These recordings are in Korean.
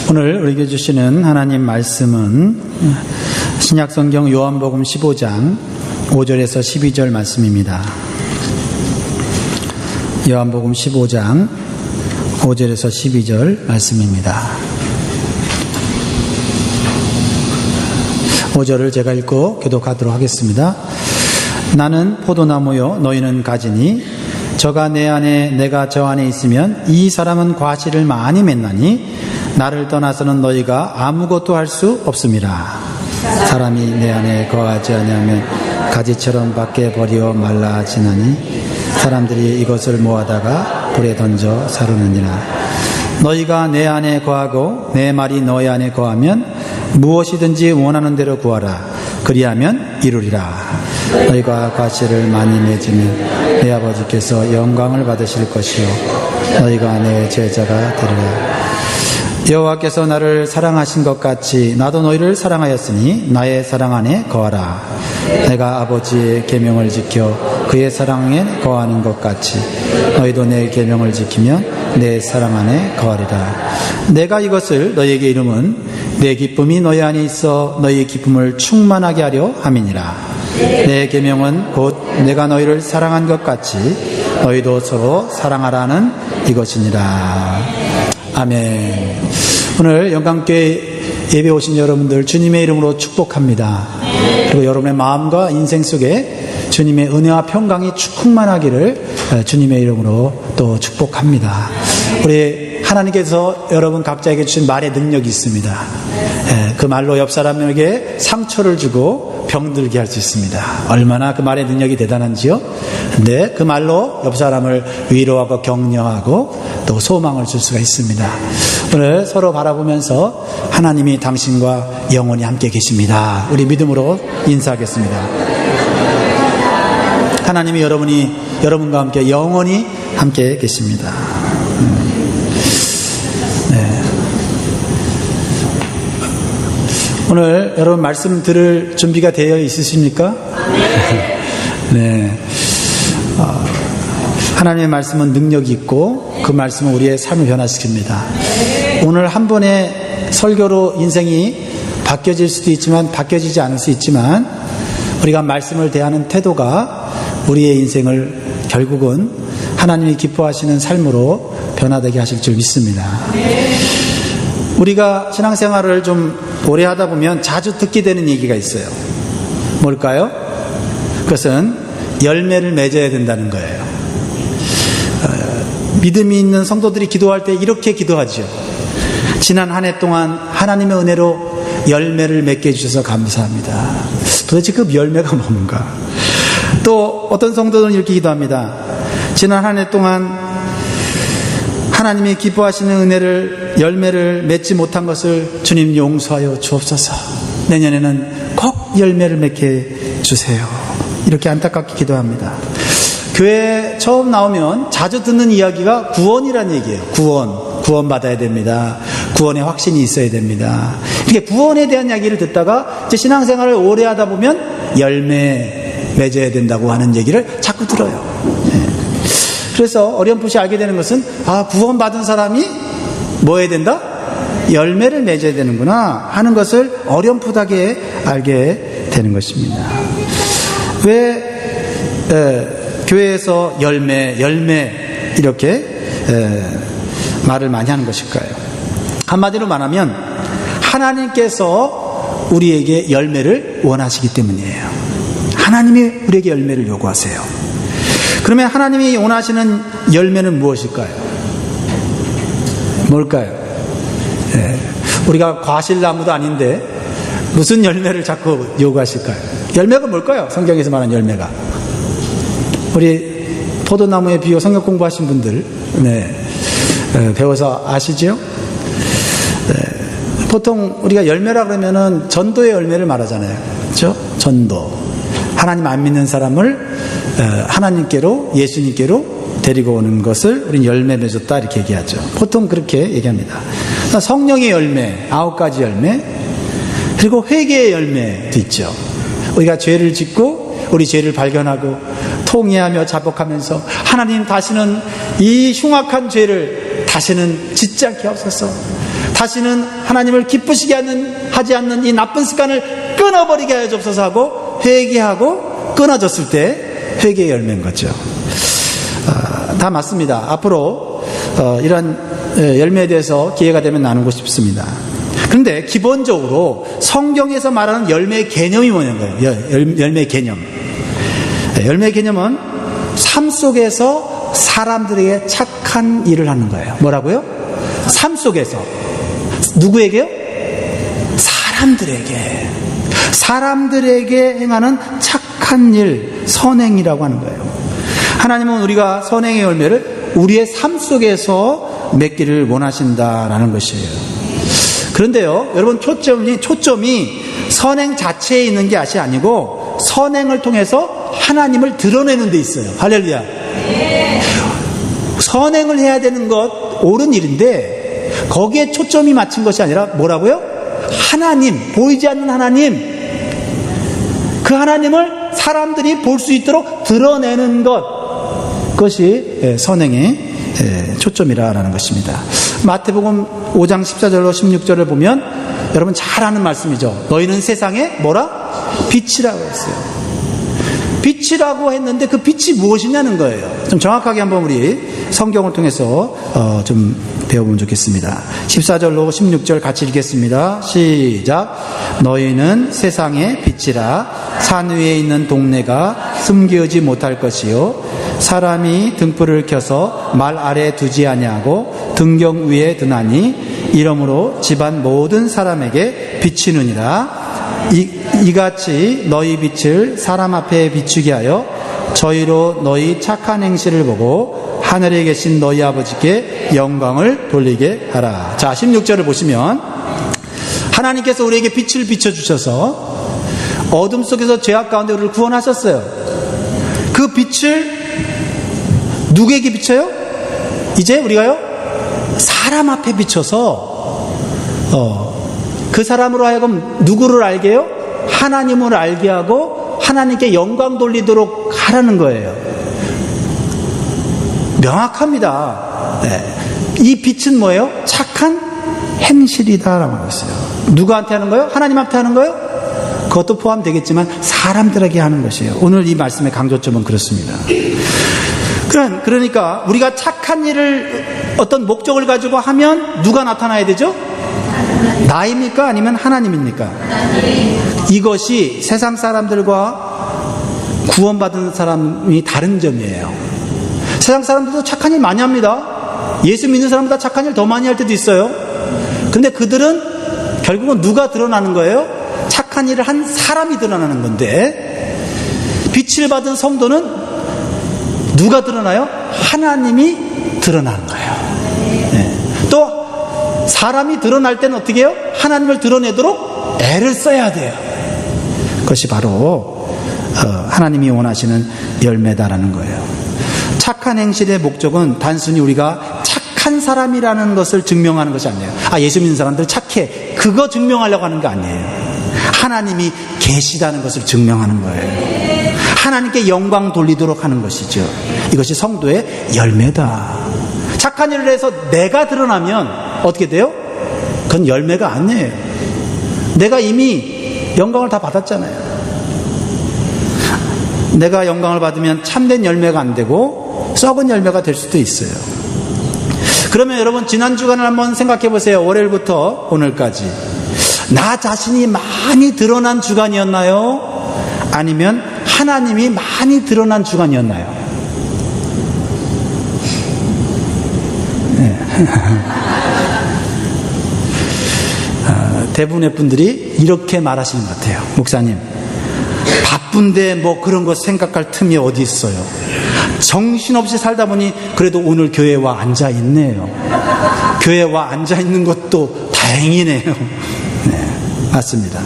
오늘 우리에게 주시는 하나님 말씀은 신약성경 요한복음 15장 5절에서 12절 말씀입니다. 요한복음 15장 5절에서 12절 말씀입니다. 5절을 제가 읽고 교독하도록 하겠습니다. 나는 포도나무요 너희는 가지니 저가 내 안에 내가 저 안에 있으면 이 사람은 과실을 많이 맺나니 나를 떠나서는 너희가 아무것도 할 수 없음이라. 사람이 내 안에 거하지 아니하면 가지처럼 밖에 버리어 말라지나니 사람들이 이것을 모아다가 불에 던져 사르느니라. 너희가 내 안에 거하고 내 말이 너희 안에 거하면 무엇이든지 원하는 대로 구하라. 그리하면 이루리라. 너희가 과실을 많이 맺으면 내 아버지께서 영광을 받으실 것이요 너희가 내 제자가 되리라. 여호와께서 나를 사랑하신 것 같이 나도 너희를 사랑하였으니 나의 사랑 안에 거하라. 내가 아버지의 계명을 지켜 그의 사랑에 거하는 것 같이 너희도 내 계명을 지키면 내 사랑 안에 거하리라. 내가 이것을 너희에게 이름은 내 기쁨이 너희 안에 있어 너희의 기쁨을 충만하게 하려 함이니라. 내 계명은 곧 내가 너희를 사랑한 것 같이 너희도 서로 사랑하라는 이것이니라. 아멘. 오늘 영광교회 예배 오신 여러분들 주님의 이름으로 축복합니다. 그리고 여러분의 마음과 인생 속에 주님의 은혜와 평강이 충만하기를 주님의 이름으로 또 축복합니다. 우리 하나님께서 여러분 각자에게 주신 말의 능력이 있습니다. 그 말로 옆 사람에게 상처를 주고 병들게 할 수 있습니다. 얼마나 그 말의 능력이 대단한지요? 근데 그 말로 옆 사람을 위로하고 격려하고 또 소망을 줄 수가 있습니다. 오늘 서로 바라보면서 하나님이 당신과 영원히 함께 계십니다. 우리 믿음으로 인사하겠습니다. 하나님이 여러분과 함께 영원히 함께 계십니다. 오늘 여러분 말씀 들을 준비가 되어 있으십니까? 네. 하나님의 말씀은 능력이 있고 그 말씀은 우리의 삶을 변화시킵니다. 오늘 한 번의 설교로 인생이 바뀌어질 수도 있지만 바뀌어지지 않을 수 있지만 우리가 말씀을 대하는 태도가 우리의 인생을 결국은 하나님이 기뻐하시는 삶으로 변화되게 하실 줄 믿습니다. 우리가 신앙생활을 좀 오래 하다 보면 자주 듣게 되는 얘기가 있어요. 뭘까요? 그것은 열매를 맺어야 된다는 거예요. 믿음이 있는 성도들이 기도할 때 이렇게 기도하죠. 지난 한 해 동안 하나님의 은혜로 열매를 맺게 해주셔서 감사합니다. 도대체 그 열매가 뭔가? 또 어떤 성도들은 이렇게 기도합니다. 지난 한 해 동안 하나님이 기뻐하시는 은혜를 열매를 맺지 못한 것을 주님 용서하여 주옵소서. 내년에는 꼭 열매를 맺게 주세요. 이렇게 안타깝게 기도합니다. 교회에 처음 나오면 자주 듣는 이야기가 구원이라는 얘기예요. 구원 받아야 됩니다. 구원의 확신이 있어야 됩니다. 이렇게 구원에 대한 이야기를 듣다가 이제 신앙생활을 오래 하다 보면 열매 맺어야 된다고 하는 얘기를 자꾸 들어요. 그래서 어렴풋이 알게 되는 것은 구원 받은 사람이 뭐 해야 된다? 열매를 맺어야 되는구나 하는 것을 어렴풋하게 알게 되는 것입니다. 왜 교회에서 열매 이렇게 말을 많이 하는 것일까요? 한마디로 말하면 하나님께서 우리에게 열매를 원하시기 때문이에요. 하나님이 우리에게 열매를 요구하세요. 그러면 하나님이 원하시는 열매는 무엇일까요? 뭘까요? 우리가 과실나무도 아닌데 무슨 열매를 자꾸 요구하실까요? 열매가 뭘까요? 성경에서 말하는 열매가. 우리 포도나무에 비유 성경 공부하신 분들 배워서 아시죠? 보통 우리가 열매라 그러면은 전도의 열매를 말하잖아요. 그렇죠? 전도. 하나님 안 믿는 사람을 하나님께로 예수님께로 데리고 오는 것을 우리는 열매 맺었다 이렇게 얘기하죠. 보통 그렇게 얘기합니다. 성령의 열매 9가지 열매 그리고 회개의 열매도 있죠. 우리가 죄를 짓고 우리 죄를 발견하고 통회하며 자복하면서 하나님 다시는 이 흉악한 죄를 다시는 짓지 않게 하옵소서. 다시는 하나님을 기쁘시게 하지 않는 이 나쁜 습관을 끊어버리게 하여 주옵소서 하고 회개하고 끊어졌을 때 회개의 열매인 거죠. 다 맞습니다. 앞으로 이런 열매에 대해서 기회가 되면 나누고 싶습니다. 그런데 기본적으로 성경에서 말하는 열매의 개념이 뭐냐고요. 열매의 개념. 열매의 개념은 삶 속에서 사람들에게 착한 일을 하는 거예요. 뭐라고요? 삶 속에서. 누구에게요? 사람들에게 행하는 착한 일, 선행이라고 하는 거예요. 하나님은 우리가 선행의 열매를 우리의 삶 속에서 맺기를 원하신다라는 것이에요. 그런데요, 여러분 초점이 선행 자체에 있는 게 아니고 선행을 통해서 하나님을 드러내는 데 있어요. 할렐루야. 선행을 해야 되는 것 옳은 일인데 거기에 초점이 맞춘 것이 아니라 뭐라고요? 하나님, 보이지 않는 하나님, 그 하나님을 사람들이 볼 수 있도록 드러내는 그것이 선행의 초점이라는 것입니다. 마태복음 5장 14절로 16절을 보면 여러분 잘 아는 말씀이죠. 너희는 세상에 뭐라? 빛이라고 했어요. 빛이라고 했는데 그 빛이 무엇이냐는 거예요. 좀 정확하게 한번 우리 성경을 통해서 좀 배워보면 좋겠습니다. 14절로 16절 같이 읽겠습니다. 시작. 너희는 세상의 빛이라. 산 위에 있는 동네가 숨기지 못할 것이요 사람이 등불을 켜서 말 아래에 두지 아니하고 등경 위에 드나니 이러므로 집안 모든 사람에게 비치느니라. 이같이 너희 빛을 사람 앞에 비추게 하여 저희로 너희 착한 행실을 보고 하늘에 계신 너희 아버지께 영광을 돌리게 하라. 자, 16절을 보시면 하나님께서 우리에게 빛을 비춰주셔서 어둠 속에서 죄악 가운데 우리를 구원하셨어요. 그 빛을 누구에게 비춰요? 이제 우리가요 사람 앞에 비춰서 그 사람으로 하여금 누구를 알게 해요? 하나님을 알게 하고 하나님께 영광 돌리도록 하라는 거예요. 명확합니다. 네. 이 빛은 뭐예요? 착한 행실이다라고 하고 있어요. 누구한테 하는 거예요? 하나님한테 하는 거예요? 그것도 포함되겠지만 사람들에게 하는 것이에요. 오늘 이 말씀의 강조점은 그렇습니다. 그러니까 우리가 착한 일을 어떤 목적을 가지고 하면 누가 나타나야 되죠? 나입니까? 아니면 하나님입니까? 이것이 세상 사람들과 구원받은 사람이 다른 점이에요. 세상 사람들도 착한 일 많이 합니다. 예수 믿는 사람보다 착한 일 더 많이 할 때도 있어요. 그런데 그들은 결국은 누가 드러나는 거예요? 착한 일을 한 사람이 드러나는 건데 빛을 받은 성도는 누가 드러나요? 하나님이 드러나는 거예요. 네. 또 사람이 드러날 때는 어떻게 해요? 하나님을 드러내도록 애를 써야 돼요. 그것이 바로 하나님이 원하시는 열매다라는 거예요. 착한 행실의 목적은 단순히 우리가 착한 사람이라는 것을 증명하는 것이 아니에요. 예수 믿는 사람들 착해, 그거 증명하려고 하는 게 아니에요. 하나님이 계시다는 것을 증명하는 거예요. 하나님께 영광 돌리도록 하는 것이죠. 이것이 성도의 열매다. 착한 일을 해서 내가 드러나면 어떻게 돼요? 그건 열매가 아니에요. 내가 이미 영광을 다 받았잖아요. 내가 영광을 받으면 참된 열매가 안 되고 썩은 열매가 될 수도 있어요. 그러면 여러분 지난 주간을 한번 생각해 보세요. 월요일부터 오늘까지 나 자신이 많이 드러난 주간이었나요? 아니면 하나님이 많이 드러난 주간이었나요? 네. 대부분의 분들이 이렇게 말하시는 것 같아요. 목사님, 바쁜데 뭐 그런 거 생각할 틈이 어디 있어요? 정신없이 살다 보니 그래도 오늘 교회에 와 앉아 있네요. 교회에 와 앉아 있는 것도 다행이네요. 네, 맞습니다.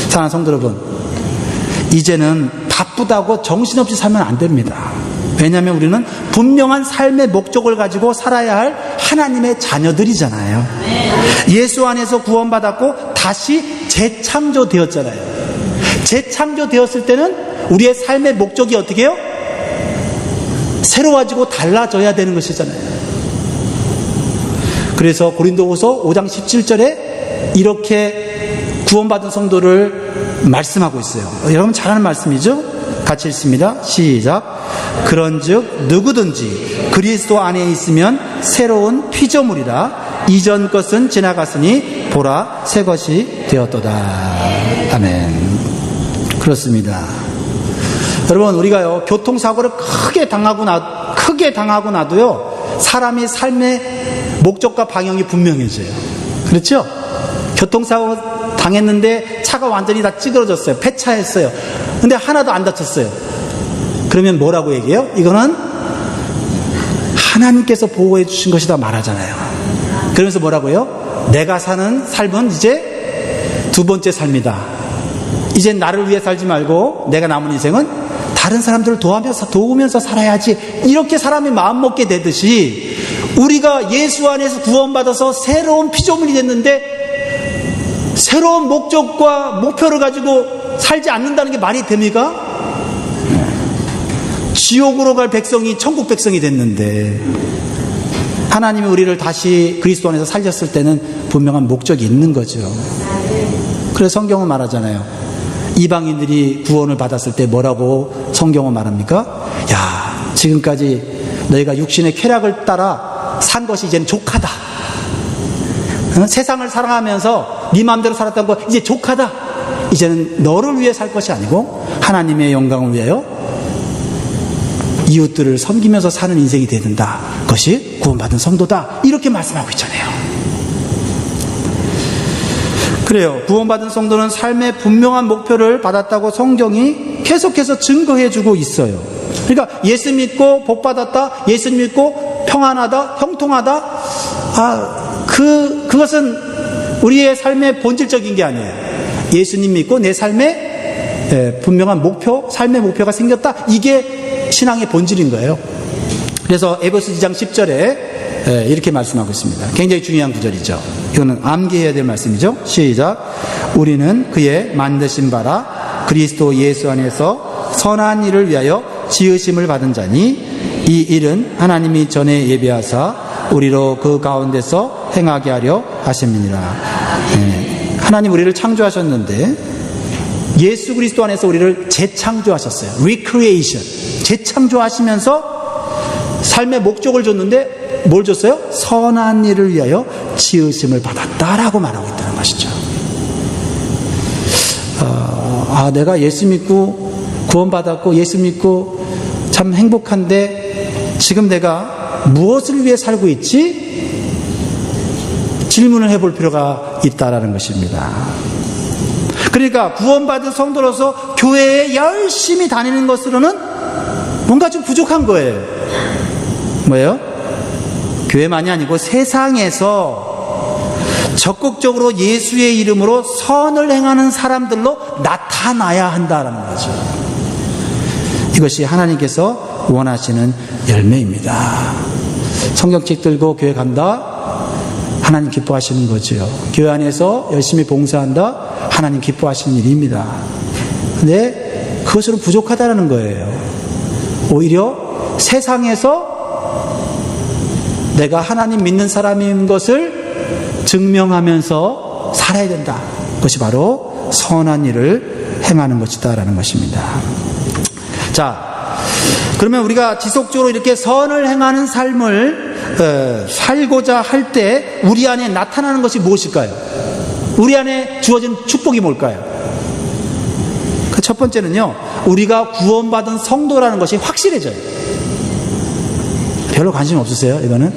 사랑하는 성도 여러분, 이제는 바쁘다고 정신없이 살면 안 됩니다. 왜냐하면 우리는 분명한 삶의 목적을 가지고 살아야 할 하나님의 자녀들이잖아요. 예수 안에서 구원받았고 다시 재창조되었잖아요. 재창조되었을 때는 우리의 삶의 목적이 어떻게 해요? 새로워지고 달라져야 되는 것이잖아요. 그래서 고린도후서 5장 17절에 이렇게 구원받은 성도를 말씀하고 있어요. 여러분 잘 아는 말씀이죠? 같이 읽습니다. 시작. 그런즉 누구든지 그리스도 안에 있으면 새로운 피조물이라 이전 것은 지나갔으니 보라 새 것이 되었도다. 아멘. 그렇습니다. 여러분 우리가요 교통사고를 크게 당하고 나도요 사람이 삶의 목적과 방향이 분명해져요. 그렇죠? 교통사고 당했는데 차가 완전히 다 찌그러졌어요. 폐차했어요. 근데 하나도 안 다쳤어요. 그러면 뭐라고 얘기해요? 이거는 하나님께서 보호해 주신 것이다 말하잖아요. 그러면서 뭐라고 해요? 내가 사는 삶은 이제 두 번째 삶이다. 이제 나를 위해 살지 말고 내가 남은 인생은 다른 사람들을 도우면서 살아야지. 이렇게 사람이 마음먹게 되듯이 우리가 예수 안에서 구원받아서 새로운 피조물이 됐는데 새로운 목적과 목표를 가지고 살지 않는다는 게 말이 됩니까? 지옥으로 갈 백성이 천국 백성이 됐는데 하나님이 우리를 다시 그리스도 안에서 살렸을 때는 분명한 목적이 있는 거죠. 그래서 성경은 말하잖아요. 이방인들이 구원을 받았을 때 뭐라고 성경은 말합니까? 야, 지금까지 너희가 육신의 쾌락을 따라 산 것이 이제는 족하다. 세상을 사랑하면서 네 마음대로 살았던 거 이제 족하다. 이제는 너를 위해 살 것이 아니고 하나님의 영광을 위하여 이웃들을 섬기면서 사는 인생이 되는다. 그것이 구원받은 성도다. 이렇게 말씀하고 있잖아요. 그래요. 구원받은 성도는 삶의 분명한 목표를 받았다고 성경이 계속해서 증거해주고 있어요. 그러니까 예수 믿고 복 받았다, 예수 믿고 평안하다, 형통하다. 그것은 우리의 삶의 본질적인 게 아니에요. 예수님 믿고 내 삶에 분명한 목표, 삶의 목표가 생겼다. 이게 신앙의 본질인 거예요. 그래서 에베소 2장 10절에 이렇게 말씀하고 있습니다. 굉장히 중요한 구절이죠. 이거는 암기해야 될 말씀이죠. 시작. 우리는 그의 만드신 바라 그리스도 예수 안에서 선한 일을 위하여 지으심을 받은 자니 이 일은 하나님이 전에 예비하사 우리로 그 가운데서 행하게 하려 하심이니라. 하나님 우리를 창조하셨는데 예수 그리스도 안에서 우리를 재창조하셨어요. Recreation. 재창조하시면서 삶의 목적을 줬는데 뭘 줬어요? 선한 일을 위하여 지으심을 받았다라고 말하고 있다는 것이죠. 내가 예수 믿고 구원받았고 예수 믿고 참 행복한데 지금 내가 무엇을 위해 살고 있지? 질문을 해볼 필요가 있다라는 것입니다. 그러니까 구원받은 성도로서 교회에 열심히 다니는 것으로는 뭔가 좀 부족한 거예요. 뭐예요? 교회만이 아니고 세상에서 적극적으로 예수의 이름으로 선을 행하는 사람들로 나타나야 한다는 거죠. 이것이 하나님께서 원하시는 열매입니다. 성경책 들고 교회 간다? 하나님 기뻐하시는 거죠. 교회 안에서 열심히 봉사한다? 하나님 기뻐하시는 일입니다. 근데 그것으로 부족하다는 거예요. 오히려 세상에서 내가 하나님 믿는 사람인 것을 증명하면서 살아야 된다. 그것이 바로 선한 일을 행하는 것이다라는 것입니다. 자, 그러면 우리가 지속적으로 이렇게 선을 행하는 삶을 살고자 할 때 우리 안에 나타나는 것이 무엇일까요? 우리 안에 주어진 축복이 뭘까요? 그 첫 번째는요, 우리가 구원받은 성도라는 것이 확실해져요. 별로 관심 없으세요? 이거는?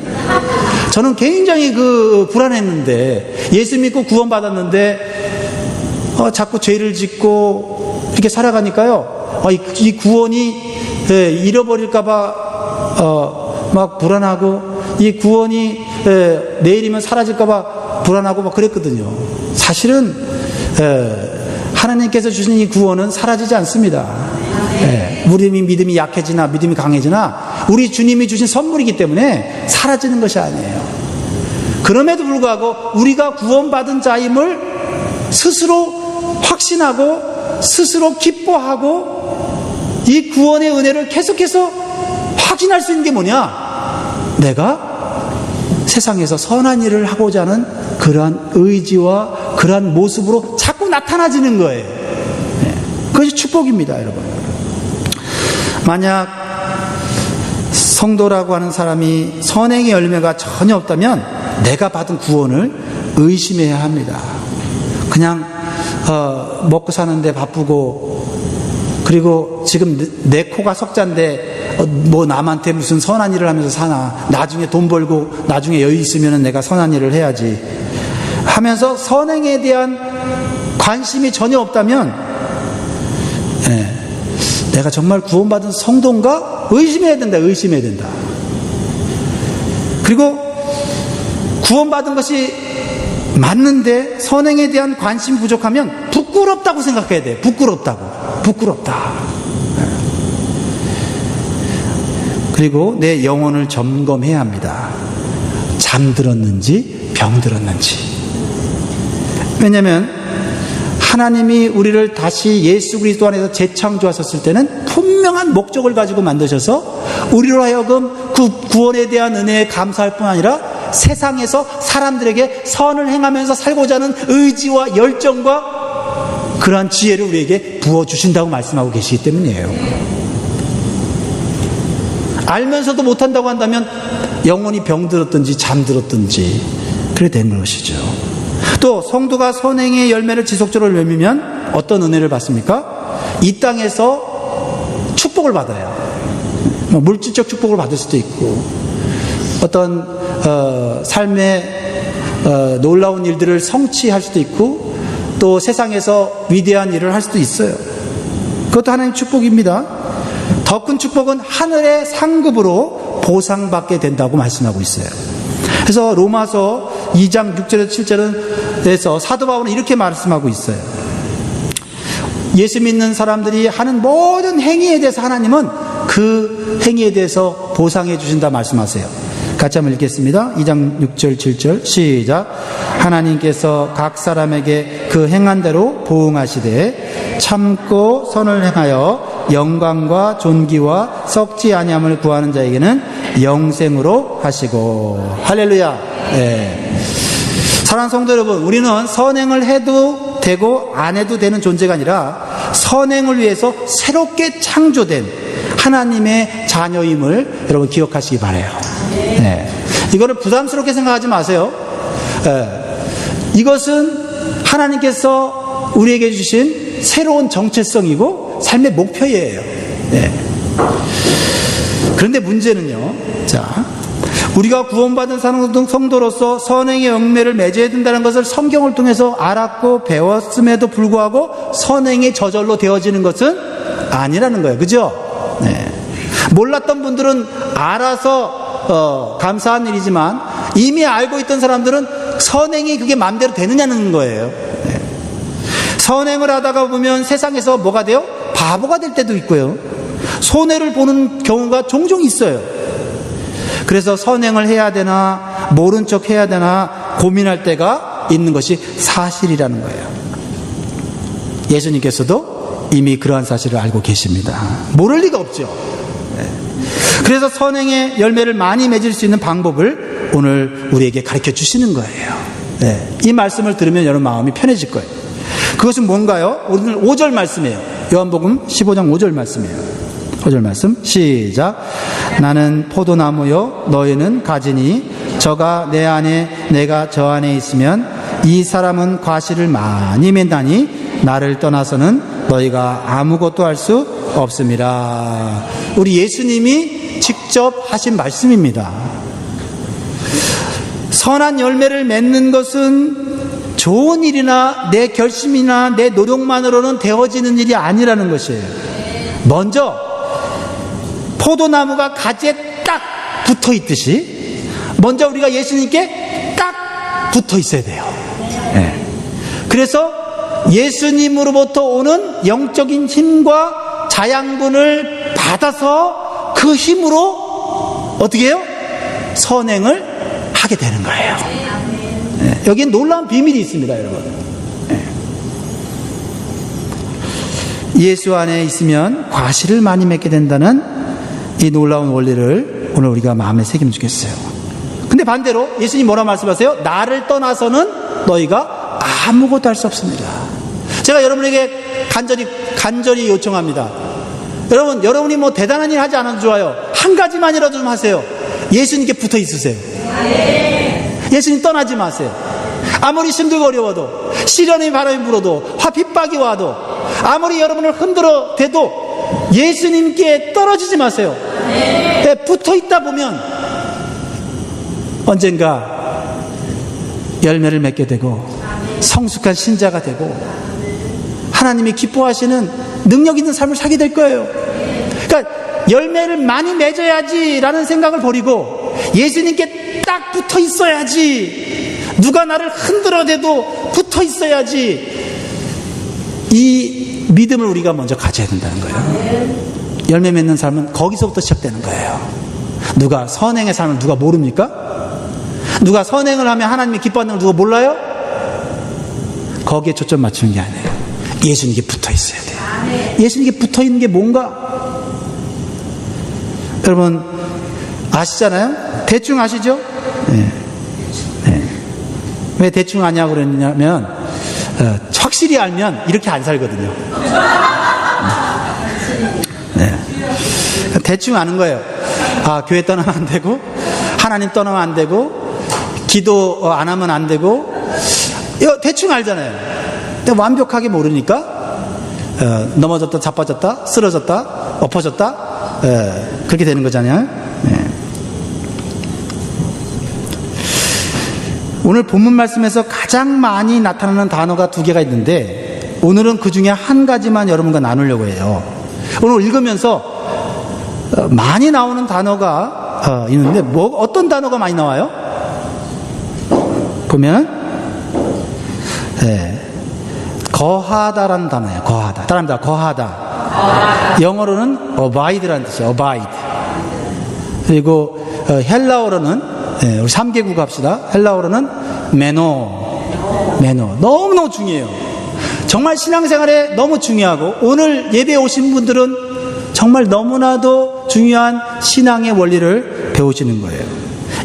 저는 굉장히 불안했는데, 예수 믿고 구원받았는데, 자꾸 죄를 짓고, 이렇게 살아가니까요, 이 구원이, 잃어버릴까봐, 막 불안하고, 이 구원이, 내일이면 사라질까봐 불안하고 막 그랬거든요. 사실은, 하나님께서 주신 이 구원은 사라지지 않습니다. 우리 믿음이 약해지나 믿음이 강해지나 우리 주님이 주신 선물이기 때문에 사라지는 것이 아니에요. 그럼에도 불구하고 우리가 구원받은 자임을 스스로 확신하고 스스로 기뻐하고 이 구원의 은혜를 계속해서 확인할 수 있는 게 뭐냐? 내가 세상에서 선한 일을 하고자 하는 그러한 의지와 그러한 모습으로 자꾸 나타나지는 거예요. 그것이 축복입니다, 여러분. 만약 성도라고 하는 사람이 선행의 열매가 전혀 없다면 내가 받은 구원을 의심해야 합니다. 그냥 먹고 사는데 바쁘고, 그리고 지금 내 코가 석잔데 뭐 남한테 무슨 선한 일을 하면서 사나, 나중에 돈 벌고 나중에 여유 있으면 내가 선한 일을 해야지 하면서 선행에 대한 관심이 전혀 없다면 내가 정말 구원받은 성도인가? 의심해야 된다. 그리고 구원받은 것이 맞는데 선행에 대한 관심이 부족하면 부끄럽다고 생각해야 돼요. 부끄럽다. 그리고 내 영혼을 점검해야 합니다. 잠들었는지 병들었는지. 왜냐하면 하나님이 우리를 다시 예수 그리스도 안에서 재창조하셨을 때는 분명한 목적을 가지고 만드셔서 우리로 하여금 그 구원에 대한 은혜에 감사할 뿐 아니라 세상에서 사람들에게 선을 행하면서 살고자 하는 의지와 열정과 그러한 지혜를 우리에게 부어주신다고 말씀하고 계시기 때문이에요. 알면서도 못한다고 한다면 영혼이 병들었든지 잠들었든지 그래 된 것이죠. 또 성도가 선행의 열매를 지속적으로 맺으면 어떤 은혜를 받습니까? 이 땅에서 축복을 받아요. 물질적 축복을 받을 수도 있고, 어떤 삶의 놀라운 일들을 성취할 수도 있고, 또 세상에서 위대한 일을 할 수도 있어요. 그것도 하나님의 축복입니다. 더 큰 축복은 하늘의 상급으로 보상받게 된다고 말씀하고 있어요. 그래서 로마서 2장 6절에서 7절에서 사도 바울은 이렇게 말씀하고 있어요. 예수 믿는 사람들이 하는 모든 행위에 대해서 하나님은 그 행위에 대해서 보상해 주신다 말씀하세요. 같이 한번 읽겠습니다. 2장 6절 7절 시작. 하나님께서 각 사람에게 그 행한 대로 보응하시되 참고 선을 행하여 영광과 존귀와 썩지 아니함을 구하는 자에게는 영생으로 하시고. 할렐루야. 네. 사랑하는 성도 여러분, 우리는 선행을 해도 되고 안 해도 되는 존재가 아니라 선행을 위해서 새롭게 창조된 하나님의 자녀임을 여러분 기억하시기 바라요. 네. 이거를 부담스럽게 생각하지 마세요. 네. 이것은 하나님께서 우리에게 주신 새로운 정체성이고 삶의 목표예요. 네. 그런데 문제는요, 자, 우리가 구원받은 성도로서 선행의 열매를 맺어야 된다는 것을 성경을 통해서 알았고 배웠음에도 불구하고 선행이 저절로 되어지는 것은 아니라는 거예요. 그죠? 네. 몰랐던 분들은 알아서 감사한 일이지만 이미 알고 있던 사람들은 선행이 그게 마음대로 되느냐는 거예요. 네. 선행을 하다가 보면 세상에서 뭐가 돼요? 바보가 될 때도 있고요. 손해를 보는 경우가 종종 있어요. 그래서 선행을 해야 되나 모른 척 해야 되나 고민할 때가 있는 것이 사실이라는 거예요. 예수님께서도 이미 그러한 사실을 알고 계십니다. 모를 리가 없죠. 그래서 선행의 열매를 많이 맺을 수 있는 방법을 오늘 우리에게 가르쳐 주시는 거예요. 이 말씀을 들으면 여러분 마음이 편해질 거예요. 그것은 뭔가요? 오늘 5절 말씀이에요. 요한복음 15장 5절 말씀이에요. 5절 말씀 시작. 나는 포도나무요 너희는 가지니 저가 내 안에 내가 저 안에 있으면 이 사람은 과실을 많이 맺나니 나를 떠나서는 너희가 아무것도 할 수 없습니다. 우리 예수님이 직접 하신 말씀입니다. 선한 열매를 맺는 것은 좋은 일이나 내 결심이나 내 노력만으로는 되어지는 일이 아니라는 것이에요. 먼저 포도나무가 가지에 딱 붙어 있듯이 먼저 우리가 예수님께 딱 붙어 있어야 돼요. 네. 그래서 예수님으로부터 오는 영적인 힘과 자양분을 받아서 그 힘으로 어떻게 해요? 선행을 하게 되는 거예요. 네. 여기에 놀라운 비밀이 있습니다, 여러분. 네. 예수 안에 있으면 과실을 많이 맺게 된다는 이 놀라운 원리를 오늘 우리가 마음에 새기면 좋겠어요. 근데 반대로 예수님 뭐라 말씀하세요? 나를 떠나서는 너희가 아무것도 할 수 없습니다. 제가 여러분에게 간절히 요청합니다. 여러분이 뭐 대단한 일 하지 않아도 좋아요. 한 가지만이라도 좀 하세요. 예수님께 붙어 있으세요. 예수님 떠나지 마세요. 아무리 힘들고 어려워도, 시련의 바람이 불어도, 핍박이 와도, 아무리 여러분을 흔들어 대도 예수님께 떨어지지 마세요. 붙어 있다 보면 언젠가 열매를 맺게 되고 성숙한 신자가 되고 하나님이 기뻐하시는 능력 있는 삶을 살게 될 거예요. 그러니까 열매를 많이 맺어야지라는 생각을 버리고 예수님께 딱 붙어 있어야지, 누가 나를 흔들어대도 붙어 있어야지, 이 믿음을 우리가 먼저 가져야 된다는 거예요. 열매 맺는 삶은 거기서부터 시작되는 거예요. 누가 선행의 삶을 누가 모릅니까? 누가 선행을 하면 하나님이 기뻐하는 걸 누가 몰라요? 거기에 초점 맞추는 게 아니에요. 예수님께 붙어 있어야 돼요. 예수님께 붙어 있는 게 뭔가? 여러분 아시잖아요? 대충 아시죠? 네. 왜 대충 아냐고 그랬냐면 확실히 알면 이렇게 안 살거든요. 네. 대충 아는 거예요. 아, 교회 떠나면 안 되고, 하나님 떠나면 안 되고, 기도 안 하면 안 되고, 이거 대충 알잖아요. 근데 완벽하게 모르니까 넘어졌다, 자빠졌다, 쓰러졌다, 엎어졌다, 그렇게 되는 거잖아요. 네. 오늘 본문 말씀에서 가장 많이 나타나는 단어가 두 개가 있는데 오늘은 그 중에 한 가지만 여러분과 나누려고 해요. 오늘 읽으면서 많이 나오는 단어가 있는데 어떤 단어가 많이 나와요? 보면 거하다라는 단어예요. 거하다. 따라합니다. 거하다. 영어로는 abide라는 뜻이에요. abide. 그리고 헬라어로는 우리 3개국 합시다. 헬라어로는 메노. 너무너무 중요해요. 정말 신앙생활에 너무 중요하고 오늘 예배에 오신 분들은 정말 너무나도 중요한 신앙의 원리를 배우시는 거예요.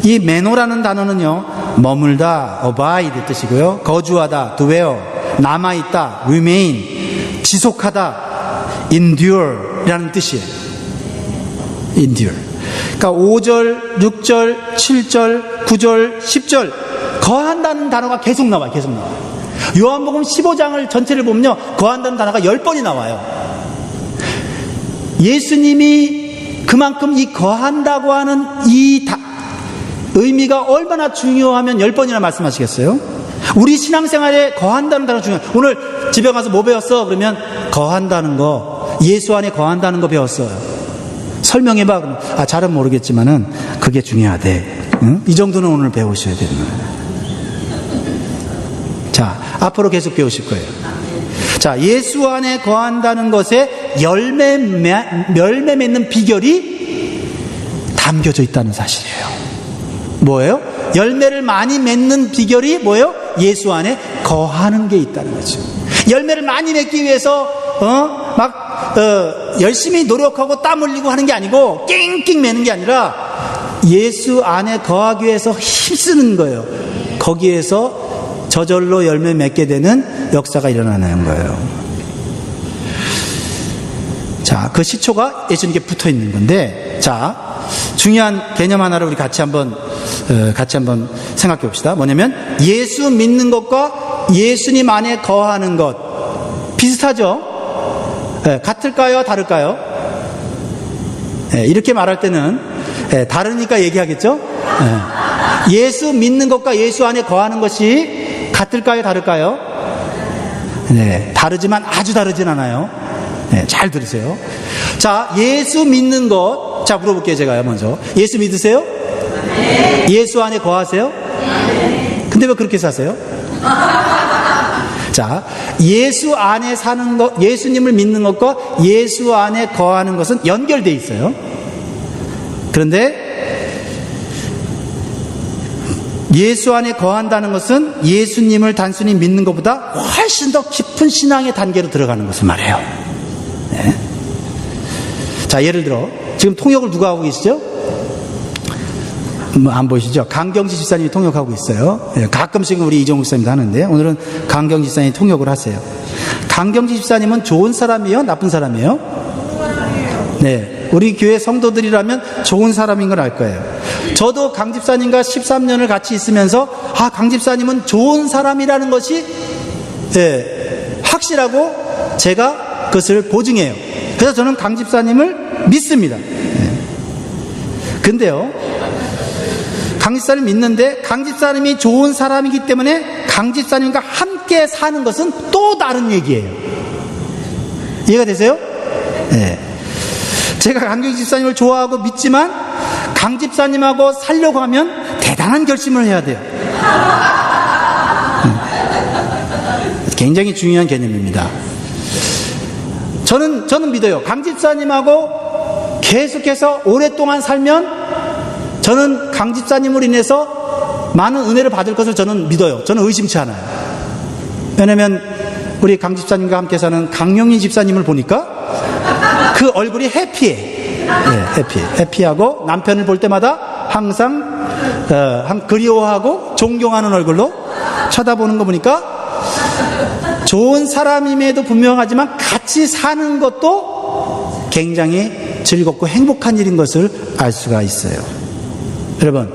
이 메노라는 단어는요, 머물다, abide 뜻이고요, 거주하다, dwell, 남아있다, remain, 지속하다, endure라는 뜻이에요. endure. 그러니까 5절, 6절, 7절, 9절, 10절 거한다는 단어가 계속 나와요. 요한복음 15장을 전체를 보면요, 거한다는 단어가 10번이 나와요. 예수님이 그만큼 이 거한다고 하는 이 의미가 얼마나 중요하면 10번이나 말씀하시겠어요? 우리 신앙생활에 거한다는 단어가 중요해요. 오늘 집에 가서 뭐 배웠어? 그러면 거한다는 거, 예수 안에 거한다는 거 배웠어요. 설명해봐. 그러면 잘은 모르겠지만은 그게 중요하대. 응? 이 정도는 오늘 배우셔야 되는 거예요. 자, 앞으로 계속 배우실 거예요. 자, 예수 안에 거한다는 것에 열매 맺는 비결이 담겨져 있다는 사실이에요. 뭐예요? 열매를 많이 맺는 비결이 뭐예요? 예수 안에 거하는 게 있다는 거죠. 열매를 많이 맺기 위해서 열심히 노력하고 땀 흘리고 하는 게 아니고 낑낑 매는 게 아니라 예수 안에 거하기 위해서 힘쓰는 거예요. 거기에서 저절로 열매 맺게 되는 역사가 일어나는 거예요. 자, 그 시초가 예수님께 붙어 있는 건데, 자, 중요한 개념 하나를 우리 같이 한번 생각해 봅시다. 뭐냐면 예수 믿는 것과 예수님 안에 거하는 것 비슷하죠? 같을까요? 다를까요? 이렇게 말할 때는 다르니까 얘기하겠죠? 예수 믿는 것과 예수 안에 거하는 것이 같을까요? 다를까요? 네, 다르지만 아주 다르진 않아요. 네, 잘 들으세요. 자, 예수 믿는 것. 자, 물어볼게요, 제가요, 먼저. 예수 믿으세요? 네. 예수 안에 거하세요? 네. 근데 왜 그렇게 사세요? 자, 예수 안에 사는 것, 예수님을 믿는 것과 예수 안에 거하는 것은 연결되어 있어요. 그런데 예수 안에 거한다는 것은 예수님을 단순히 믿는 것보다 훨씬 더 깊은 신앙의 단계로 들어가는 것을 말해요. 네. 자, 예를 들어 지금 통역을 누가 하고 계시죠? 안 보이시죠? 강경지 집사님이 통역하고 있어요. 가끔씩 우리 이종국 집사님도 하는데 오늘은 강경지 집사님이 통역을 하세요. 강경지 집사님은 좋은 사람이에요? 나쁜 사람이에요? 네, 우리 교회 성도들이라면 좋은 사람인 걸 알 거예요. 저도 강 집사님과 13년을 같이 있으면서 강 집사님은 좋은 사람이라는 것이 확실하고 제가 그것을 보증해요. 그래서 저는 강 집사님을 믿습니다. 근데요, 강 집사님 믿는데 강 집사님이 좋은 사람이기 때문에 강 집사님과 함께 사는 것은 또 다른 얘기예요. 이해가 되세요? 네. 제가 강경 집사님을 좋아하고 믿지만 강 집사님하고 살려고 하면 대단한 결심을 해야 돼요. 굉장히 중요한 개념입니다. 저는 믿어요. 강 집사님하고 계속해서 오랫동안 살면 저는 강 집사님으로 인해서 많은 은혜를 받을 것을 저는 믿어요. 저는 의심치 않아요. 왜냐하면 우리 강 집사님과 함께 사는 강영희 집사님을 보니까 그 얼굴이 해피해. 해피하고 남편을 볼 때마다 항상 그리워하고 존경하는 얼굴로 쳐다보는 거 보니까 좋은 사람임에도 분명하지만 같이 사는 것도 굉장히 즐겁고 행복한 일인 것을 알 수가 있어요. 여러분,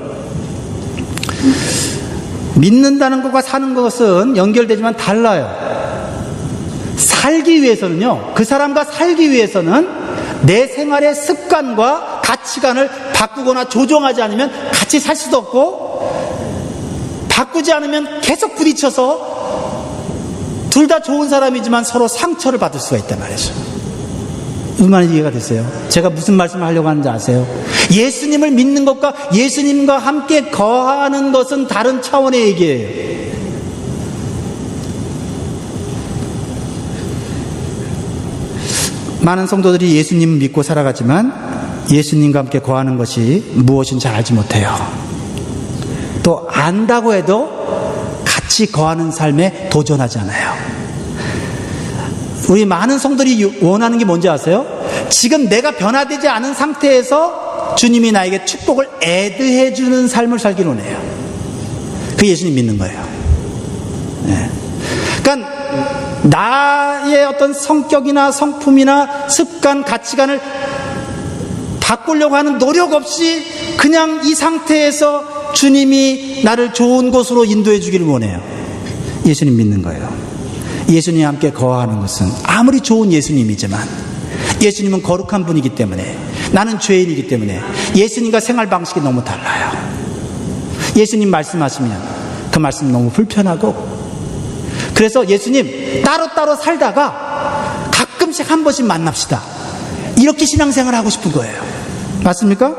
믿는다는 것과 사는 것은 연결되지만 달라요. 살기 위해서는요, 그 사람과 살기 위해서는 내 생활의 습관과 가치관을 바꾸거나 조정하지 않으면 같이 살 수도 없고, 바꾸지 않으면 계속 부딪혀서 둘 다 좋은 사람이지만 서로 상처를 받을 수가 있단 말이죠. 얼마나 이해가 되세요? 제가 무슨 말씀을 하려고 하는지 아세요? 예수님을 믿는 것과 예수님과 함께 거하는 것은 다른 차원의 얘기예요. 많은 성도들이 예수님을 믿고 살아가지만 예수님과 함께 거하는 것이 무엇인지 알지 못해요. 또 안다고 해도 같이 거하는 삶에 도전하지 않아요. 우리 많은 성도들이 원하는 게 뭔지 아세요? 지금 내가 변화되지 않은 상태에서 주님이 나에게 축복을 애드해 주는 삶을 살기를 원해요. 그게 예수님 믿는 거예요. 네. 그러니까 나의 어떤 성격이나 성품이나 습관, 가치관을 바꾸려고 하는 노력 없이 그냥 이 상태에서 주님이 나를 좋은 곳으로 인도해 주기를 원해요. 예수님 믿는 거예요. 예수님과 함께 거하는 것은 아무리 좋은 예수님이지만 예수님은 거룩한 분이기 때문에, 나는 죄인이기 때문에 예수님과 생활 방식이 너무 달라요. 예수님 말씀하시면 그 말씀 너무 불편하고, 그래서 예수님 따로따로 살다가 가끔씩 한 번씩 만납시다, 이렇게 신앙생활을 하고 싶은 거예요. 맞습니까?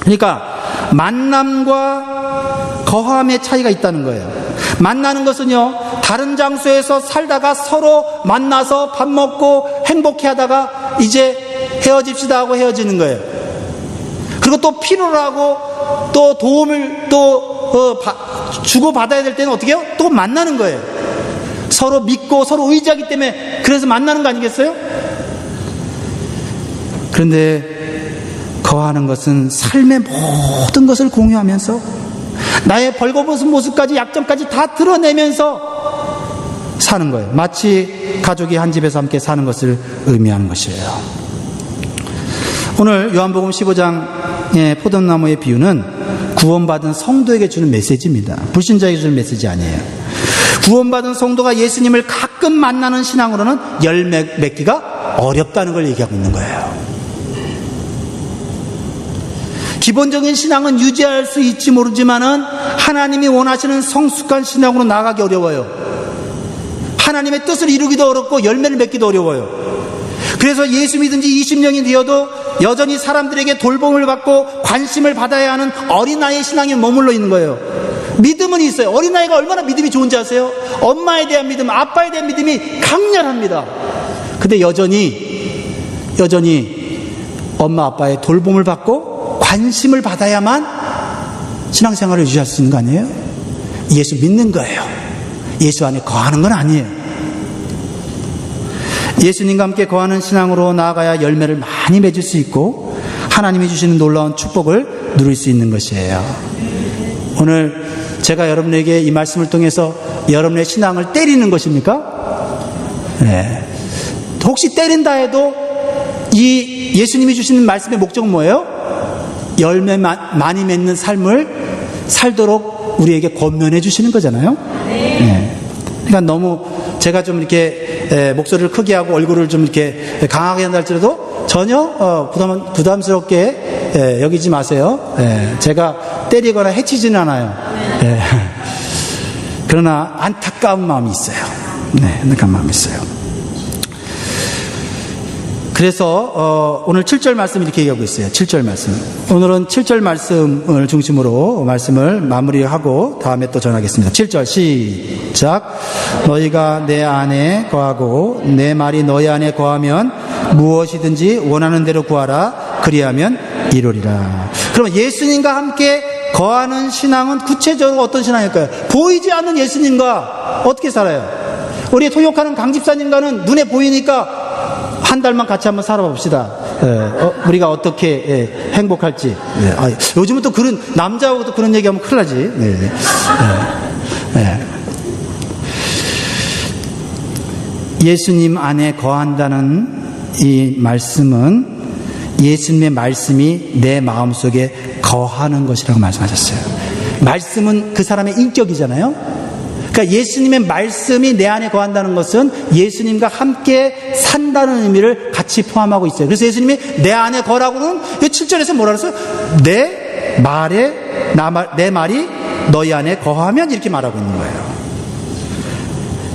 그러니까 만남과 거함의 차이가 있다는 거예요. 만나는 것은요, 다른 장소에서 살다가 서로 만나서 밥 먹고 행복해 하다가 이제 헤어집시다 하고 헤어지는 거예요. 그리고 또 필요로 하고 또 도움을 또 주고받아야 될 때는 어떻게 해요? 또 만나는 거예요. 서로 믿고 서로 의지하기 때문에 그래서 만나는 거 아니겠어요? 그런데 거하는 것은 삶의 모든 것을 공유하면서 나의 벌거벗은 모습까지, 약점까지 다 드러내면서 사는 거예요. 마치 가족이 한 집에서 함께 사는 것을 의미하는 것이에요. 오늘 요한복음 15장의 포도나무의 비유는 구원받은 성도에게 주는 메시지입니다. 불신자에게 주는 메시지 아니에요. 구원받은 성도가 예수님을 가끔 만나는 신앙으로는 열매 맺기가 어렵다는 걸 얘기하고 있는 거예요. 기본적인 신앙은 유지할 수 있지 모르지만은 하나님이 원하시는 성숙한 신앙으로 나아가기 어려워요. 하나님의 뜻을 이루기도 어렵고 열매를 맺기도 어려워요. 그래서 예수 믿은 지 20년이 되어도 여전히 사람들에게 돌봄을 받고 관심을 받아야 하는 어린아이의 신앙에 머물러 있는 거예요. 믿음은 있어요. 어린아이가 얼마나 믿음이 좋은지 아세요? 엄마에 대한 믿음, 아빠에 대한 믿음이 강렬합니다. 근데 여전히 엄마 아빠의 돌봄을 받고 관심을 받아야만 신앙생활을 유지할 수 있는 거 아니에요? 예수 믿는 거예요. 예수 안에 거하는 건 아니에요. 예수님과 함께 거하는 신앙으로 나아가야 열매를 많이 맺을 수 있고 하나님이 주시는 놀라운 축복을 누릴 수 있는 것이에요. 오늘 제가 여러분에게 이 말씀을 통해서 여러분의 신앙을 때리는 것입니까? 네. 혹시 때린다 해도 이 예수님이 주시는 말씀의 목적은 뭐예요? 열매 많이 맺는 삶을 살도록 우리에게 권면해 주시는 거잖아요. 네. 그러니까 너무 제가 좀 이렇게 목소리를 크게 하고 얼굴을 좀 이렇게 강하게 한다 할지라도 전혀 부담스럽게 여기지 마세요. 제가 때리거나 해치지는 않아요. 그러나 안타까운 마음이 있어요. 안타까운 마음이 있어요. 그래서 오늘 7절 말씀 이렇게 얘기하고 있어요. 7절 말씀. 오늘은 7절 말씀을 중심으로 말씀을 마무리하고 다음에 또 전하겠습니다. 7절 시작. 너희가 내 안에 거하고 내 말이 너희 안에 거하면 무엇이든지 원하는 대로 구하라. 그리하면 이루리라. 그러면 예수님과 함께 거하는 신앙은 구체적으로 어떤 신앙일까요? 보이지 않는 예수님과 어떻게 살아요? 우리 통역하는 강 집사님과는 눈에 보이니까 한 달만 같이 한번 살아봅시다. 우리가 어떻게 행복할지. 요즘은 또 그런 남자하고 또 그런 얘기하면 큰일 나지. 예수님 안에 거한다는 이 말씀은 예수님의 말씀이 내 마음속에 거하는 것이라고 말씀하셨어요. 말씀은 그 사람의 인격이잖아요. 그러니까 예수님의 말씀이 내 안에 거한다는 것은 예수님과 함께 산다는 의미를 같이 포함하고 있어요. 그래서 예수님이 내 안에 거라고는 7절에서 뭐라 그랬어요? 내 말이 너희 안에 거하면 이렇게 말하고 있는 거예요.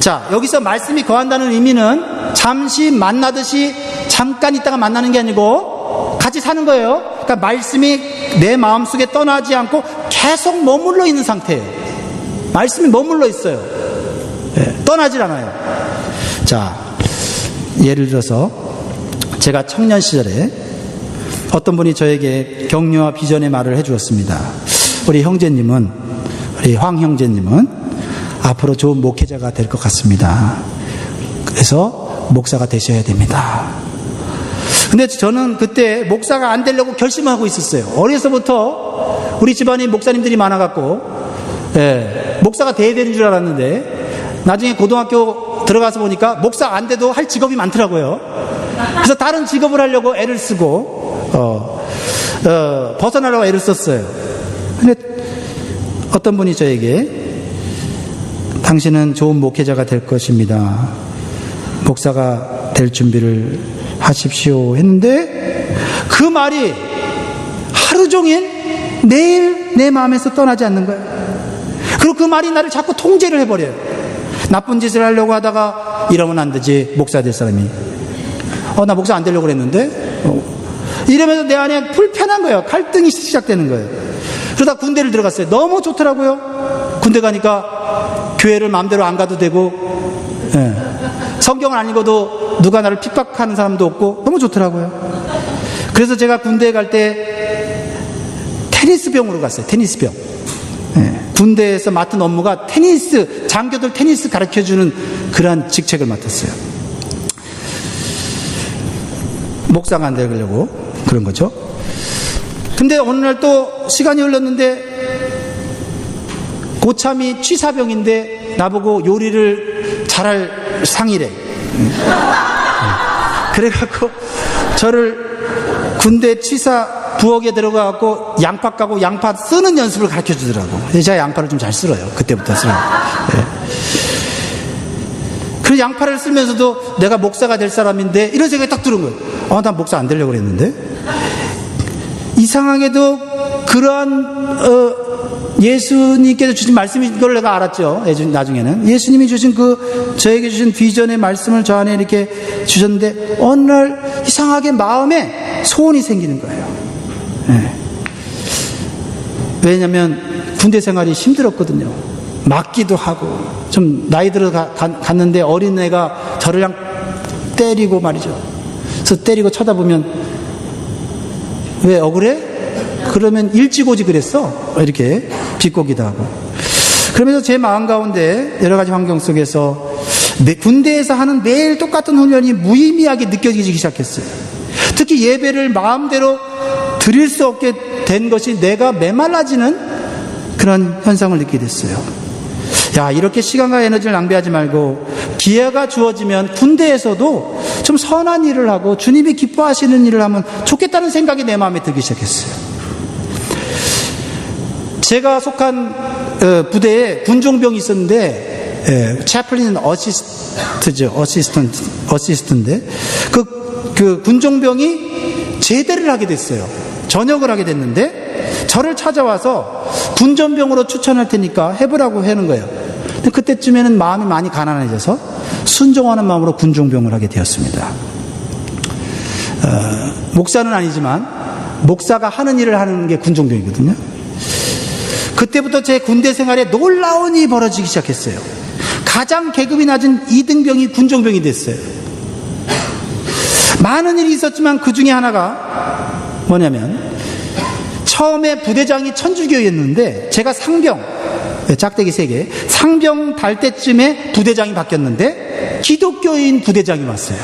자, 여기서 말씀이 거한다는 의미는 잠시 만나듯이 잠깐 있다가 만나는 게 아니고 같이 사는 거예요. 그러니까 말씀이 내 마음속에 떠나지 않고 계속 머물러 있는 상태예요. 말씀이 머물러 있어요. 떠나질 않아요. 자, 예를 들어서 제가 청년 시절에 어떤 분이 저에게 격려와 비전의 말을 해주었습니다. 우리 형제님은, 우리 황 형제님은 앞으로 좋은 목회자가 될 것 같습니다. 그래서 목사가 되셔야 됩니다. 근데 저는 그때 목사가 안 되려고 결심하고 있었어요. 어려서부터 우리 집안에 목사님들이 많아갖고 목사가 돼야 되는 줄 알았는데 나중에 고등학교 들어가서 보니까 목사 안 돼도 할 직업이 많더라고요. 그래서 다른 직업을 하려고 애를 쓰고 벗어나려고 애를 썼어요. 근데 어떤 분이 저에게 당신은 좋은 목회자가 될 것입니다. 목사가 될 준비를 하십시오 했는데 그 말이 하루 종일 내일 내 마음에서 떠나지 않는 거예요. 그리고 그 말이 나를 자꾸 통제를 해버려요. 나쁜 짓을 하려고 하다가 이러면 안 되지, 목사 될 사람이. 나 목사 안 되려고 그랬는데? 이러면서 내 안에 불편한 거예요. 갈등이 시작되는 거예요. 그러다 군대를 들어갔어요. 너무 좋더라고요. 군대 가니까 교회를 마음대로 안 가도 되고, 성경을 안 읽어도 누가 나를 핍박하는 사람도 없고, 너무 좋더라고요. 그래서 제가 군대에 갈 때 테니스병으로 갔어요. 테니스병. 군대에서 맡은 업무가 장교들 테니스 가르쳐주는 그러한 직책을 맡았어요. 목사가 안 되려고 그런 거죠. 근데 어느 날 또 시간이 흘렀는데 고참이 취사병인데 나보고 요리를 잘할 상이래. 그래갖고 저를 군대 취사 부엌에 들어가갖고 양파 까고 양파 쓰는 연습을 가르쳐 주더라고. 제가 양파를 좀 잘 쓸어요. 그때부터 쓸어요. 그 양파를 쓸면서도 내가 목사가 될 사람인데 이런 생각이 딱 들은 거예요. 난 목사 안 되려고 그랬는데. 이상하게도 그러한 예수님께서 주신 말씀인 걸 내가 알았죠. 나중에는 예수님이 주신 저에게 주신 비전의 말씀을 저 안에 이렇게 주셨는데 어느 날 이상하게 마음에 소원이 생기는 거예요. 왜냐하면 군대 생활이 힘들었거든요. 맞기도 하고 좀 나이 들어 갔는데 어린애가 저를 그냥 때리고 말이죠. 그래서 때리고 쳐다보면 왜 억울해? 그러면 일찌고지 그랬어. 이렇게 비꼬기도 하고. 그러면서 제 마음 가운데 여러 가지 환경 속에서 군대에서 하는 매일 똑같은 훈련이 무의미하게 느껴지기 시작했어요. 특히 예배를 마음대로 드릴 수 없게 된 것이 내가 메말라지는 그런 현상을 느끼게 됐어요. 야, 이렇게 시간과 에너지를 낭비하지 말고 기회가 주어지면 군대에서도 좀 선한 일을 하고 주님이 기뻐하시는 일을 하면 좋겠다는 생각이 내 마음에 들기 시작했어요. 제가 속한 부대에 군종병이 있었는데, 채플린 어시스턴트인데, 그 군종병이 제대를 하게 됐어요. 전역을 하게 됐는데, 저를 찾아와서 군전병으로 추천할 테니까 해보라고 하는 거예요. 근데 그때쯤에는 마음이 많이 가난해져서 순종하는 마음으로 군종병을 하게 되었습니다. 목사는 아니지만, 목사가 하는 일을 하는 게 군종병이거든요. 그때부터 제 군대 생활에 놀라운 일이 벌어지기 시작했어요. 가장 계급이 낮은 2등병이 군종병이 됐어요. 많은 일이 있었지만 그 중에 하나가 뭐냐면, 처음에 부대장이 천주교였는데 제가 상병, 짝대기 3개, 상병 달 때쯤에 부대장이 바뀌었는데 기독교인 부대장이 왔어요.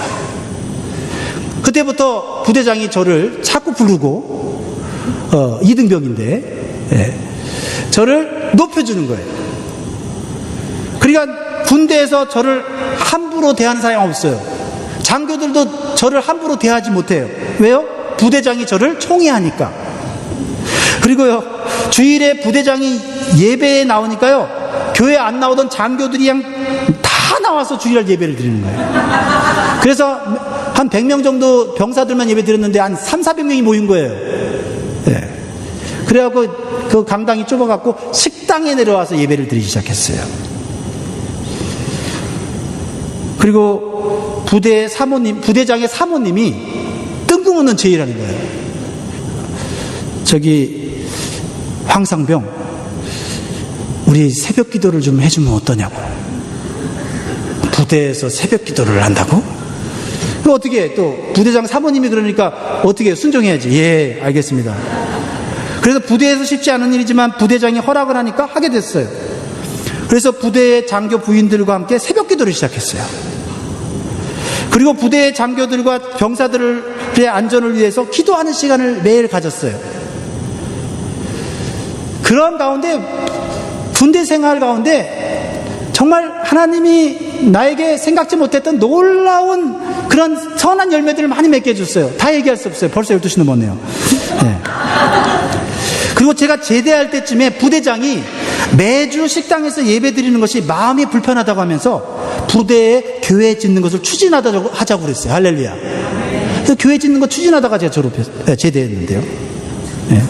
그때부터 부대장이 저를 자꾸 부르고 2등병인데 저를 높여주는 거예요. 그러니까 군대에서 저를 함부로 대하는 사람이 없어요. 장교들도 저를 함부로 대하지 못해요. 왜요? 부대장이 저를 총애하니까. 그리고요, 주일에 부대장이 예배에 나오니까요, 교회 안 나오던 장교들이 그냥 다 나와서 주일날 예배를 드리는 거예요. 그래서 한 100명 정도 병사들만 예배 드렸는데 한 300~400명이 모인 거예요. 네. 그래갖고 그 강당이 좁아갖고 식당에 내려와서 예배를 드리기 시작했어요. 그리고 부대장의 사모님이 뜬금없는 제의라는 거예요. 저기 황상병, 우리 새벽 기도를 좀 해주면 어떠냐고. 부대에서 새벽 기도를 한다고? 그럼 어떻게 해? 또 부대장 사모님이 그러니까 어떻게 해? 순종해야지. 예, 알겠습니다. 그래서 부대에서 쉽지 않은 일이지만 부대장이 허락을 하니까 하게 됐어요. 그래서 부대의 장교 부인들과 함께 새벽 기도를 시작했어요. 그리고 부대의 장교들과 병사들의 안전을 위해서 기도하는 시간을 매일 가졌어요. 그런 가운데, 군대 생활 가운데 정말 하나님이 나에게 생각지 못했던 놀라운 그런 선한 열매들을 많이 맺게 해줬어요. 다 얘기할 수 없어요. 벌써 12시 넘었네요. 네. 그리고 제가 제대할 때쯤에 부대장이 매주 식당에서 예배 드리는 것이 마음이 불편하다고 하면서 부대에 교회 짓는 것을 추진하자고 그랬어요. 할렐루야. 그래서 교회 짓는 거 추진하다가 제가 제대했는데요. 네.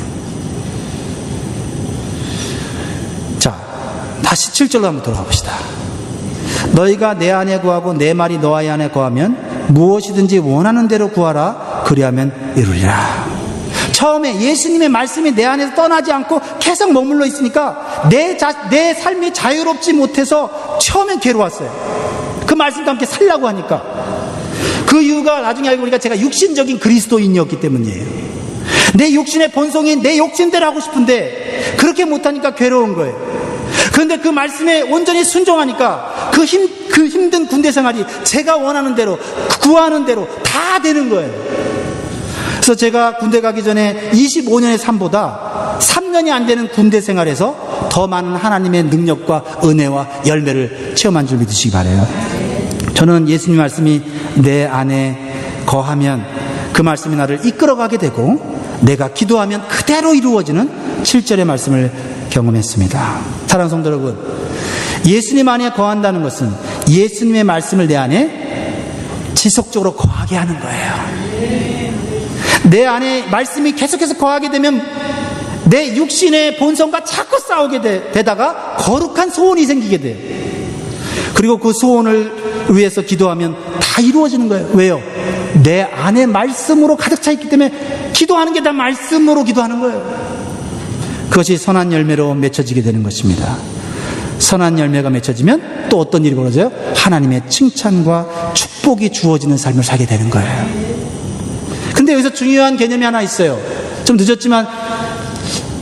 자, 다시 7절로 한번 돌아가 봅시다. 너희가 내 안에 구하고 내 말이 너희 안에 거하면 무엇이든지 원하는 대로 구하라. 그리하면 이루리라. 처음에 예수님의 말씀이 내 안에서 떠나지 않고 계속 머물러 있으니까 내 삶이 자유롭지 못해서 처음엔 괴로웠어요. 그 말씀과 함께 살라고 하니까. 그 이유가 나중에 알고 보니까 제가 육신적인 그리스도인이었기 때문이에요. 내 육신의 본성이 내 욕심대로 하고 싶은데 그렇게 못하니까 괴로운 거예요. 그런데 그 말씀에 온전히 순종하니까 그 힘든 군대 생활이 제가 원하는 대로, 구하는 대로 다 되는 거예요. 그래서 제가 군대 가기 전에 25년의 삶보다 3년이 안 되는 군대 생활에서 더 많은 하나님의 능력과 은혜와 열매를 체험한 줄 믿으시기 바라요. 저는 예수님 말씀이 내 안에 거하면 그 말씀이 나를 이끌어가게 되고 내가 기도하면 그대로 이루어지는 7절의 말씀을 경험했습니다. 사랑하는 성도 여러분, 예수님 안에 거한다는 것은 예수님의 말씀을 내 안에 지속적으로 거하게 하는 거예요. 내 안에 말씀이 계속해서 거하게 되면 내 육신의 본성과 자꾸 싸우게 되다가 거룩한 소원이 생기게 돼요. 그리고 그 소원을 위해서 기도하면 다 이루어지는 거예요. 왜요? 내 안에 말씀으로 가득 차 있기 때문에 기도하는 게 다 말씀으로 기도하는 거예요. 그것이 선한 열매로 맺혀지게 되는 것입니다. 선한 열매가 맺혀지면 또 어떤 일이 벌어져요? 하나님의 칭찬과 축복이 주어지는 삶을 살게 되는 거예요. 근데 여기서 중요한 개념이 하나 있어요. 좀 늦었지만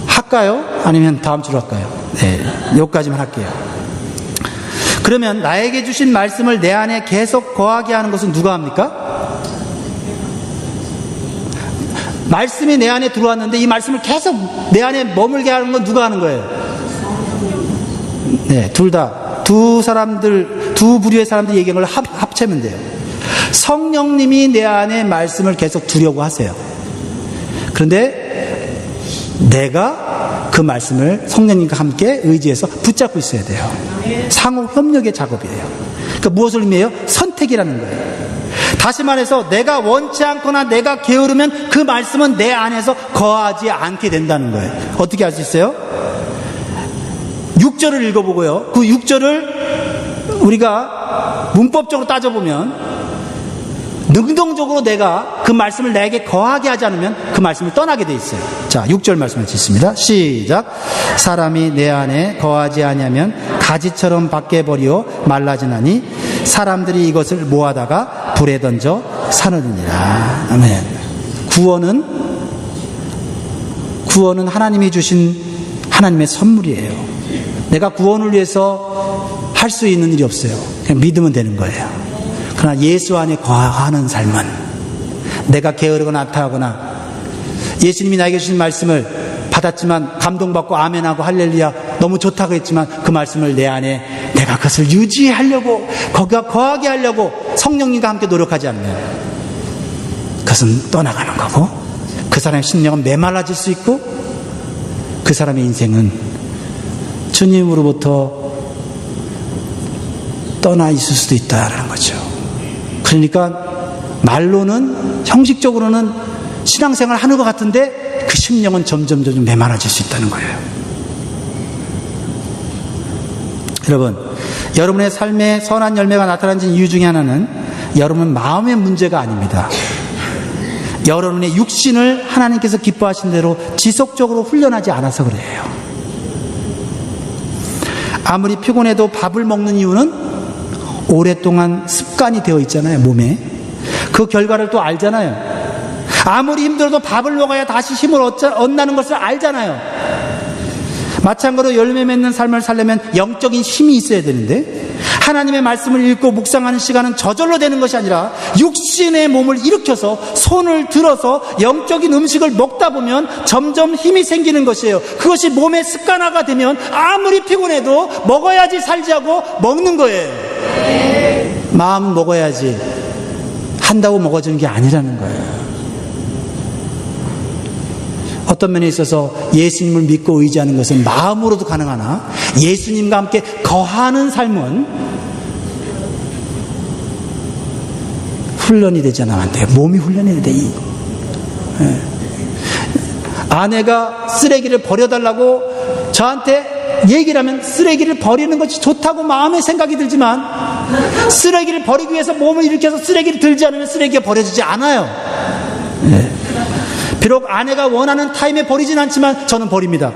할까요? 아니면 다음 주로 할까요? 네, 여기까지만 할게요. 그러면 나에게 주신 말씀을 내 안에 계속 거하게 하는 것은 누가 합니까? 말씀이 내 안에 들어왔는데 이 말씀을 계속 내 안에 머물게 하는 건 누가 하는 거예요? 네, 둘 다. 두 부류의 사람들 얘기한 걸 합치면 돼요. 성령님이 내 안에 말씀을 계속 두려고 하세요. 그런데 내가 그 말씀을 성령님과 함께 의지해서 붙잡고 있어야 돼요. 상호 협력의 작업이에요. 그러니까 무엇을 의미해요? 선택이라는 거예요. 다시 말해서 내가 원치 않거나 내가 게으르면 그 말씀은 내 안에서 거하지 않게 된다는 거예요. 어떻게 알 수 있어요? 6절을 읽어보고요. 그 6절을 우리가 문법적으로 따져보면 능동적으로 내가 그 말씀을 내게 거하게 하지 않으면 그 말씀을 떠나게 돼 있어요. 자, 6절 말씀을 짓습니다. 시작. 사람이 내 안에 거하지 아니하면 가지처럼 밖에 버리어 말라지나니 사람들이 이것을 모아다가 불에 던져 사느니라. 아멘. 구원은 하나님이 주신 하나님의 선물이에요. 내가 구원을 위해서 할 수 있는 일이 없어요. 그냥 믿으면 되는 거예요. 그러나 예수 안에 거하는 삶은 내가 게으르거나 나타나거나 예수님이 나에게 주신 말씀을 받았지만 감동받고 아멘하고 할렐루야 너무 좋다고 했지만 그 말씀을 내 안에 내가 그것을 유지하려고 거기가 거하게 하려고 성령님과 함께 노력하지 않으면 그것은 떠나가는 거고 그 사람의 심령은 메말라질 수 있고 그 사람의 인생은 주님으로부터 떠나 있을 수도 있다는 거죠. 그러니까 말로는 형식적으로는 신앙생활을 하는 것 같은데 그 심령은 점점 메말라질 수 있다는 거예요. 여러분, 여러분의 삶에 선한 열매가 나타난 이유 중에 하나는 여러분 마음의 문제가 아닙니다. 여러분의 육신을 하나님께서 기뻐하신 대로 지속적으로 훈련하지 않아서 그래요. 아무리 피곤해도 밥을 먹는 이유는 오랫동안 습관이 되어 있잖아요, 몸에. 그 결과를 또 알잖아요. 아무리 힘들어도 밥을 먹어야 다시 힘을 얻는다는 것을 알잖아요. 마찬가지로 열매 맺는 삶을 살려면 영적인 힘이 있어야 되는데 하나님의 말씀을 읽고 묵상하는 시간은 저절로 되는 것이 아니라 육신의 몸을 일으켜서 손을 들어서 영적인 음식을 먹다 보면 점점 힘이 생기는 것이에요. 그것이 몸의 습관화가 되면 아무리 피곤해도 먹어야지 살지 하고 먹는 거예요. 마음 먹어야지 한다고 먹어지는 게 아니라는 거예요. 어떤 면에 있어서 예수님을 믿고 의지하는 것은 마음으로도 가능하나 예수님과 함께 거하는 삶은 훈련이 되지 않으면 안 돼요. 몸이 훈련이 돼. 아내가 쓰레기를 버려달라고 저한테 얘기를 하면 쓰레기를 버리는 것이 좋다고 마음의 생각이 들지만 쓰레기를 버리기 위해서 몸을 일으켜서 쓰레기를 들지 않으면 쓰레기가 버려지지 않아요. 비록 아내가 원하는 타임에 버리진 않지만 저는 버립니다.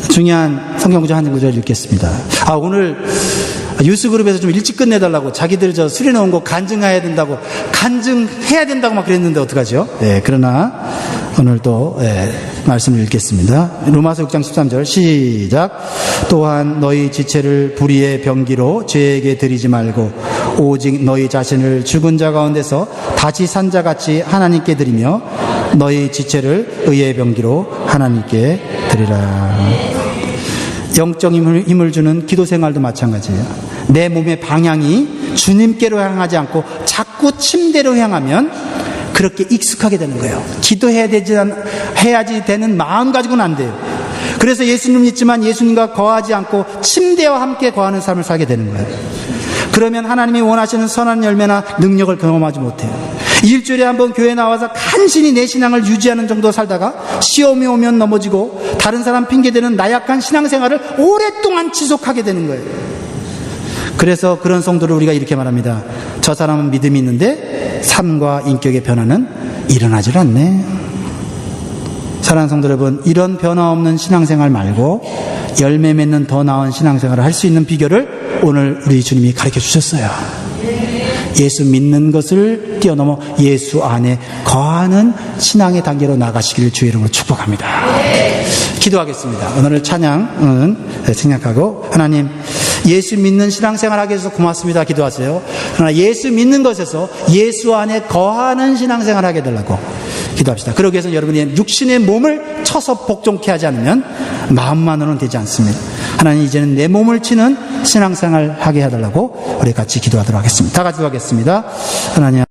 중요한 성경 구절 한 구절 읽겠습니다. 오늘 유스그룹에서 좀 일찍 끝내달라고 자기들 저 수리해놓은 거 간증해야 된다고 막 그랬는데 어떡하죠? 그러나 오늘 또 말씀을 읽겠습니다. 로마서 6장 13절 시작. 또한 너희 지체를 불의의 병기로 죄에게 드리지 말고 오직 너희 자신을 죽은 자 가운데서 다시 산 자같이 하나님께 드리며 너희 지체를 의의 병기로 하나님께 드리라. 영적 힘을 주는 기도 생활도 마찬가지예요. 내 몸의 방향이 주님께로 향하지 않고 자꾸 침대로 향하면 그렇게 익숙하게 되는 거예요. 해야지 되는 마음 가지고는 안 돼요. 그래서 예수님 믿지만 예수님과 거하지 않고 침대와 함께 거하는 삶을 살게 되는 거예요. 그러면 하나님이 원하시는 선한 열매나 능력을 경험하지 못해요. 일주일에 한번 교회 나와서 간신히 내 신앙을 유지하는 정도 살다가 시험이 오면 넘어지고 다른 사람 핑계대는 나약한 신앙생활을 오랫동안 지속하게 되는 거예요. 그래서 그런 성도를 우리가 이렇게 말합니다. 저 사람은 믿음이 있는데 삶과 인격의 변화는 일어나질 않네. 사랑하는 성도 여러분, 이런 변화 없는 신앙생활 말고 열매 맺는 더 나은 신앙생활을 할 수 있는 비결을 오늘 우리 주님이 가르쳐 주셨어요. 예수 믿는 것을 뛰어넘어 예수 안에 거하는 신앙의 단계로 나가시기를 주의 이름으로 축복합니다. 기도하겠습니다. 오늘 찬양은 생략하고 하나님, 예수 믿는 신앙생활 하게 해서 고맙습니다 기도하세요. 그러나 예수 믿는 것에서 예수 안에 거하는 신앙생활 하게 해달라고 기도합시다. 그러기 위해서 여러분이 육신의 몸을 쳐서 복종케 하지 않으면 마음만으로는 되지 않습니다. 하나님 이제는 내 몸을 치는 신앙생활 하게 해달라고 우리 같이 기도하도록 하겠습니다. 다 같이 기도하겠습니다. 하나님